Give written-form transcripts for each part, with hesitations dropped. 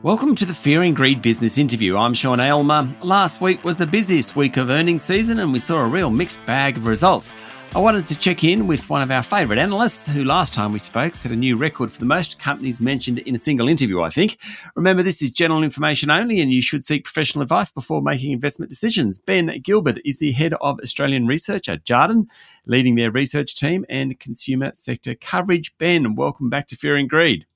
Welcome to the Fear and Greed Business Interview. I'm Sean Aylmer. Last week was the busiest week of earnings season and we saw a real mixed bag of results. I wanted to check in with one of our favourite analysts who last time we spoke set a new record for the most companies mentioned in a single interview, I think. Remember, this is general information only and you should seek professional advice before making investment decisions. Ben Gilbert is the head of Australian research at Jarden, leading their research team and consumer sector coverage. Ben, welcome back to Fear and Greed.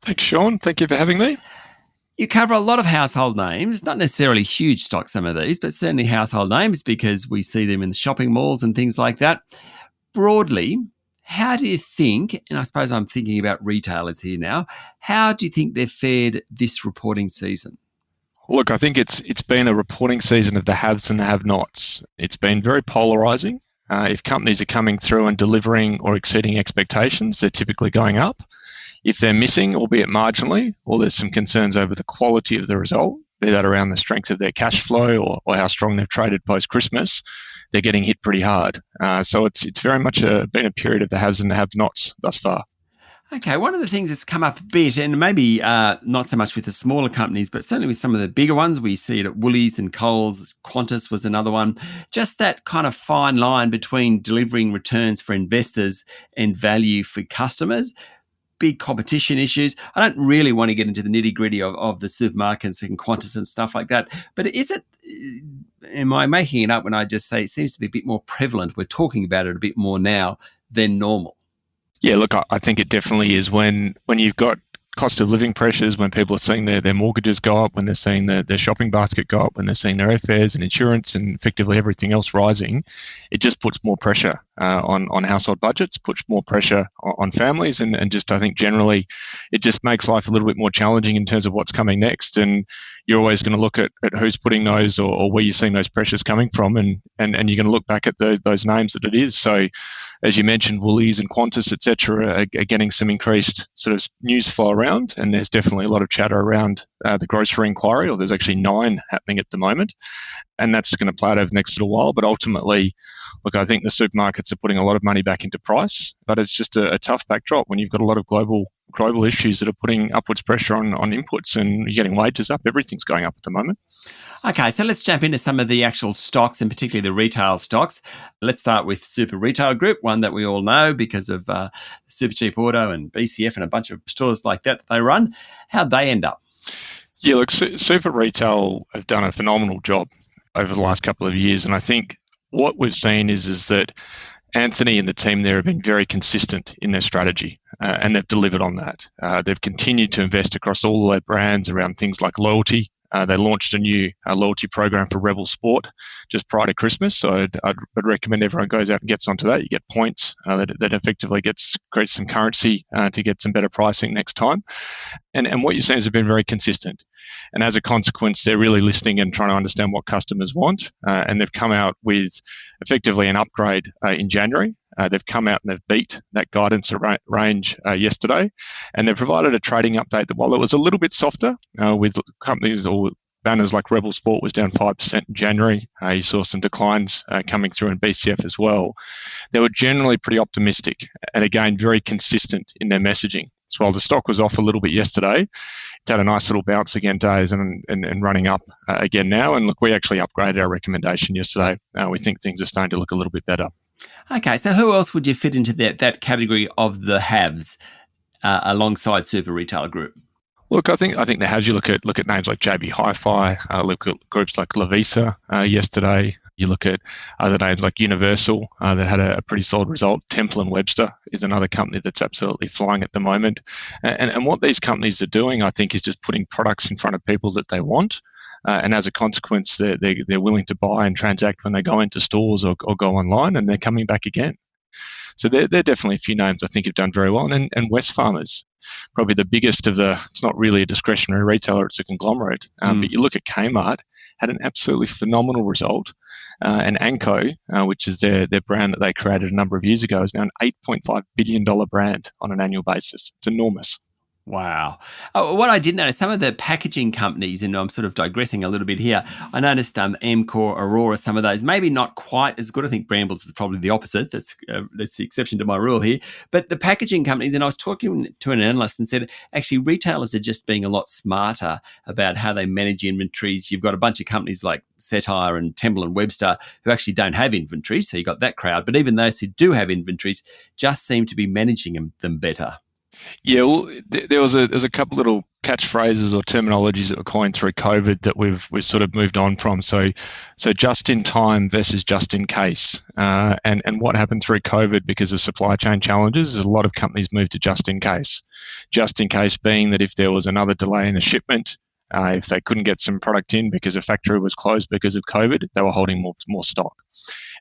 Thanks, Sean. Thank you for having me. You cover a lot of household names, not necessarily huge stocks, some of these, but certainly household names because we see them in the shopping malls and things like that. Broadly, how do you think, and I suppose I'm thinking about retailers here now, how do you think they've fared this reporting season? Look, I think it's been a reporting season of the haves and the have-nots. It's been very polarising. If companies are coming through and delivering or exceeding expectations, they're typically going up. If they're missing, albeit marginally, or there's some concerns over the quality of the result, be that around the strength of their cash flow or how strong they've traded post-Christmas, they're getting hit pretty hard. So it's very much been a period of the haves and the have-nots thus far. Okay, one of the things that's come up a bit, and maybe not so much with the smaller companies, but certainly with some of the bigger ones, we see it at Woolies and Coles, Qantas was another one, just that kind of fine line between delivering returns for investors and value for customers. Big competition issues. I don't really want to get into the nitty-gritty of the supermarkets and Qantas and stuff like that, but am I making it up when I just say it seems to be a bit more prevalent? We're talking about it a bit more now than normal. Yeah, look, I think it definitely is when you've got cost of living pressures, when people are seeing their mortgages go up, when they're seeing their shopping basket go up, when they're seeing their airfares and insurance and effectively everything else rising, it just puts more pressure on household budgets, puts more pressure on families, and just I think generally it just makes life a little bit more challenging in terms of what's coming next. And you're always going to look at who's putting those or where you're seeing those pressures coming from, and you're going to look back at those names that it is. So as you mentioned, Woolies and Qantas, et cetera, are getting some increased sort of news flow around, and there's definitely a lot of chatter around the grocery inquiry, or there's actually 9 happening at the moment, and that's going to play out over the next little while. But ultimately, look, I think the supermarkets are putting a lot of money back into price, but it's just a tough backdrop when you've got a lot of global issues that are putting upwards pressure on inputs, and you're getting wages up. Everything's going up at the moment. Okay, so let's jump into some of the actual stocks, and particularly the retail stocks. Let's start with Super Retail Group, one that we all know because of Super Cheap Auto and BCF and a bunch of stores like that they run. How'd they end up? Yeah, look, Super Retail have done a phenomenal job over the last couple of years, and I think what we've seen is that Anthony and the team there have been very consistent in their strategy, and they've delivered on that. They've continued to invest across all their brands around things like loyalty. They launched a new loyalty program for Rebel Sport just prior to Christmas, so I'd recommend everyone goes out and gets onto that. You get points that effectively creates some currency to get some better pricing next time. And what you're saying is they've been very consistent. And as a consequence, they're really listening and trying to understand what customers want. And they've come out with effectively an upgrade in January. They've come out and they've beat that guidance range yesterday. And they've provided a trading update that while it was a little bit softer with companies or banners like Rebel Sport was down 5% in January. You saw some declines coming through in BCF as well. They were generally pretty optimistic and again, very consistent in their messaging. So while the stock was off a little bit yesterday, it's had a nice little bounce again days and running up again now. And look, we actually upgraded our recommendation yesterday. We think things are starting to look a little bit better. Okay, so who else would you fit into that category of the haves alongside Super Retail Group? Look, I think the haves, you look at names like JB Hi-Fi, look at groups like Lavisa yesterday. You look at other names like Universal that had a pretty solid result. Temple & Webster is another company that's absolutely flying at the moment. And what these companies are doing, I think, is just putting products in front of people that they want. And as a consequence, they're willing to buy and transact when they go into stores or go online, and they're coming back again. So they're definitely a few names I think have done very well. And Wesfarmers, probably the biggest of it's not really a discretionary retailer, it's a conglomerate. But you look at Kmart, had an absolutely phenomenal result. And Anko, which is their brand that they created a number of years ago, is now an $8.5 billion brand on an annual basis. It's enormous. Wow. Oh, what I did notice, some of the packaging companies, and I'm sort of digressing a little bit here, I noticed Amcor, Aurora, some of those, maybe not quite as good. I think Brambles is probably the opposite. That's the exception to my rule here. But the packaging companies, and I was talking to an analyst and said, actually, retailers are just being a lot smarter about how they manage inventories. You've got a bunch of companies like Satire and Temple and Webster who actually don't have inventories, so you've got that crowd. But even those who do have inventories just seem to be managing them better. Yeah, well, there's a couple little catchphrases or terminologies that were coined through COVID that we've sort of moved on from. So just in time versus just in case. And what happened through COVID because of supply chain challenges is a lot of companies moved to just in case. Just in case being that if there was another delay in a shipment, if they couldn't get some product in because a factory was closed because of COVID, they were holding more stock.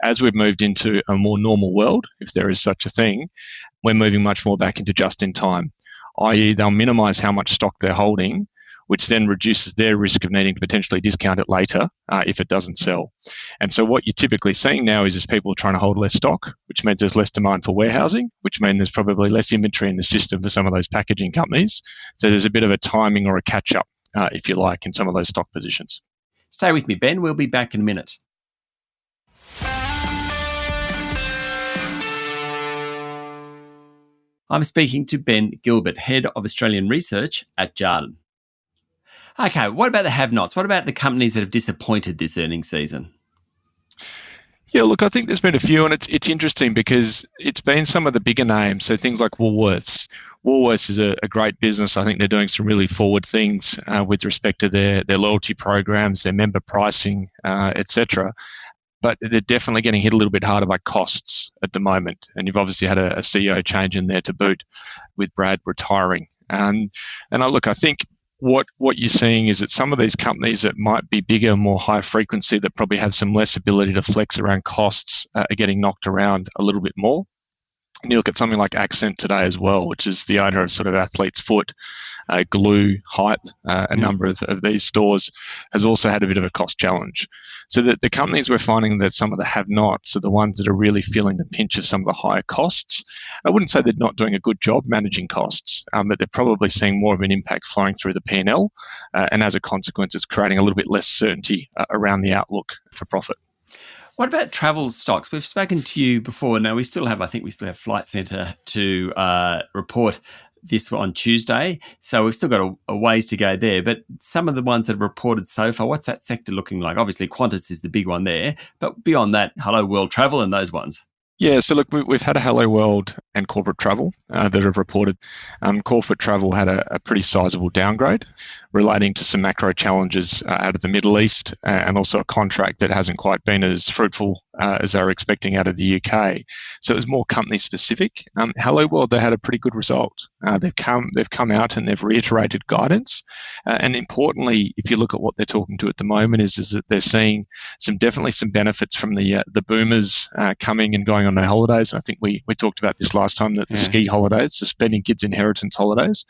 As we've moved into a more normal world, if there is such a thing, we're moving much more back into just in time, i.e. they'll minimise how much stock they're holding, which then reduces their risk of needing to potentially discount it later if it doesn't sell. And so what you're typically seeing now is people trying to hold less stock, which means there's less demand for warehousing, which means there's probably less inventory in the system for some of those packaging companies. So there's a bit of a timing or a catch-up, if you like, in some of those stock positions. Stay with me, Ben. We'll be back in a minute. I'm speaking to Ben Gilbert, Head of Australian Research at Jarden. Okay, what about the have-nots? What about the companies that have disappointed this earnings season? Yeah, look, I think there's been a few, and it's interesting because it's been some of the bigger names, so things like Woolworths. Woolworths is a great business. I think they're doing some really forward things with respect to their loyalty programs, their member pricing, etc. But they're definitely getting hit a little bit harder by costs at the moment. And you've obviously had a CEO change in there to boot with Brad retiring. I think what you're seeing is that some of these companies that might be bigger, more high frequency, that probably have some less ability to flex around costs are getting knocked around a little bit more. And you look at something like Accent today as well, which is the owner of sort of Athlete's Foot, Glue, Hype, a number of these stores, has also had a bit of a cost challenge. So that the companies we're finding that some of the have-nots are the ones that are really feeling the pinch of some of the higher costs. I wouldn't say they're not doing a good job managing costs, but they're probably seeing more of an impact flowing through the P&L, and as a consequence, it's creating a little bit less certainty around the outlook for profit. What about travel stocks? We've spoken to you before. Now, we still have Flight Centre to report this on Tuesday. So we've still got a ways to go there. But some of the ones that have reported so far, what's that sector looking like? Obviously, Qantas is the big one there. But beyond that, Hello World Travel and those ones. Yeah, so look, we've had a Hello World and Corporate Travel that have reported. Corporate Travel had a pretty sizable downgrade relating to some macro challenges out of the Middle East and also a contract that hasn't quite been as fruitful as they were expecting out of the UK. So it was more company specific. Hello World, they had a pretty good result. They've come out and they've reiterated guidance. And importantly, if you look at what they're talking to at the moment, is that they're seeing definitely some benefits from the boomers coming and going on their holidays. And I think we talked about this last time, that the ski holidays, the spending kids' inheritance holidays,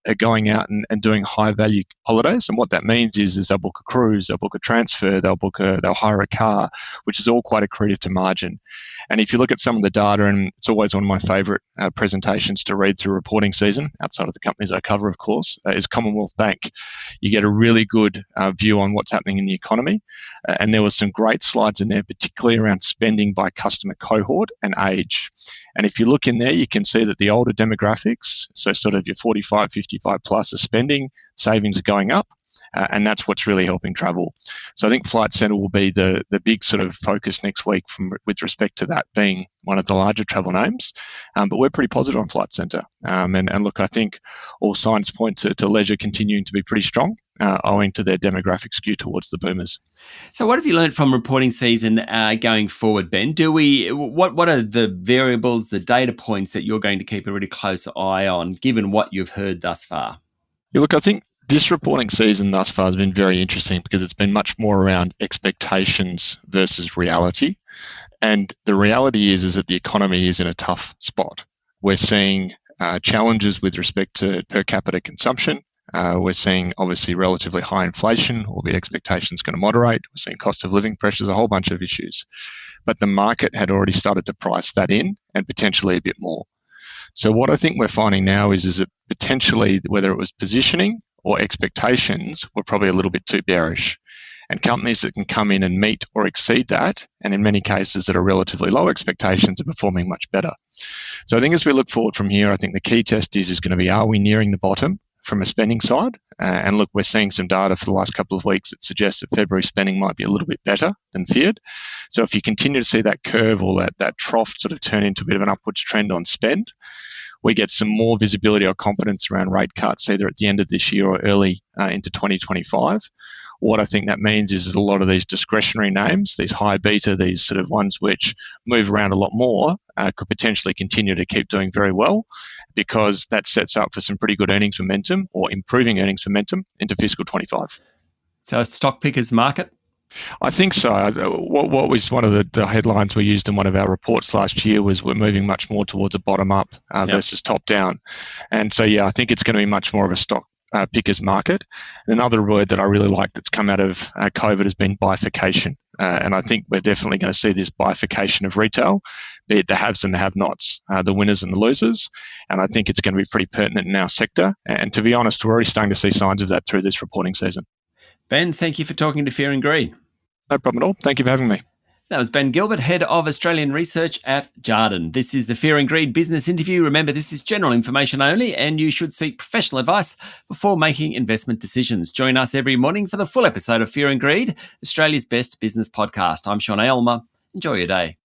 are going out and doing high value holidays. And what that means is they'll book a cruise, they'll book a transfer, they'll hire a car, which is all quite accretive to margin. And if you look at some of the data, and it's always one of my favourite presentations to read through reporting season, outside of the companies I cover, of course, is Commonwealth Bank. You get a really good view on what's happening in the economy. And there was some great slides in there, particularly around spending by customer cohort and age. And if you look in there, you can see that the older demographics, so sort of your 45, 55 plus, are spending, savings are going up. And that's what's really helping travel. So I think Flight Centre will be the big sort of focus next week with respect to that being one of the larger travel names. But we're pretty positive on Flight Centre. And look, I think all signs point to leisure continuing to be pretty strong, owing to their demographic skew towards the boomers. So what have you learned from reporting season going forward, Ben? What are the variables, the data points that you're going to keep a really close eye on, given what you've heard thus far? Yeah, look, I think this reporting season thus far has been very interesting because it's been much more around expectations versus reality. And the reality is that the economy is in a tough spot. We're seeing challenges with respect to per capita consumption. We're seeing obviously relatively high inflation, albeit expectations going to moderate. We're seeing cost of living pressures, a whole bunch of issues. But the market had already started to price that in and potentially a bit more. So what I think we're finding now is that potentially, whether it was positioning or expectations, were probably a little bit too bearish. And companies that can come in and meet or exceed that, and in many cases that are relatively low expectations, are performing much better. So I think as we look forward from here, I think the key test is going to be, are we nearing the bottom from a spending side? And look, we're seeing some data for the last couple of weeks that suggests that February spending might be a little bit better than feared. So if you continue to see that curve or that trough sort of turn into a bit of an upwards trend on spend, we get some more visibility or confidence around rate cuts either at the end of this year or early into 2025. What I think that means is that a lot of these discretionary names, these high beta, these sort of ones which move around a lot more, could potentially continue to keep doing very well, because that sets up for some pretty good earnings momentum or improving earnings momentum into fiscal 25. So a stock pickers market? I think so. What was one of the headlines we used in one of our reports last year was we're moving much more towards a bottom-up versus top-down. And so, yeah, I think it's going to be much more of a stock pickers market. Another word that I really like that's come out of COVID has been bifurcation. And I think we're definitely going to see this bifurcation of retail, be it the haves and the have-nots, the winners and the losers. And I think it's going to be pretty pertinent in our sector. And to be honest, we're already starting to see signs of that through this reporting season. Ben, thank you for talking to Fear and Greed. No problem at all. Thank you for having me. That was Ben Gilbert, Head of Australian Research at Jarden. This is the Fear and Greed business interview. Remember, this is general information only, and you should seek professional advice before making investment decisions. Join us every morning for the full episode of Fear and Greed, Australia's best business podcast. I'm Sean Aylmer. Enjoy your day.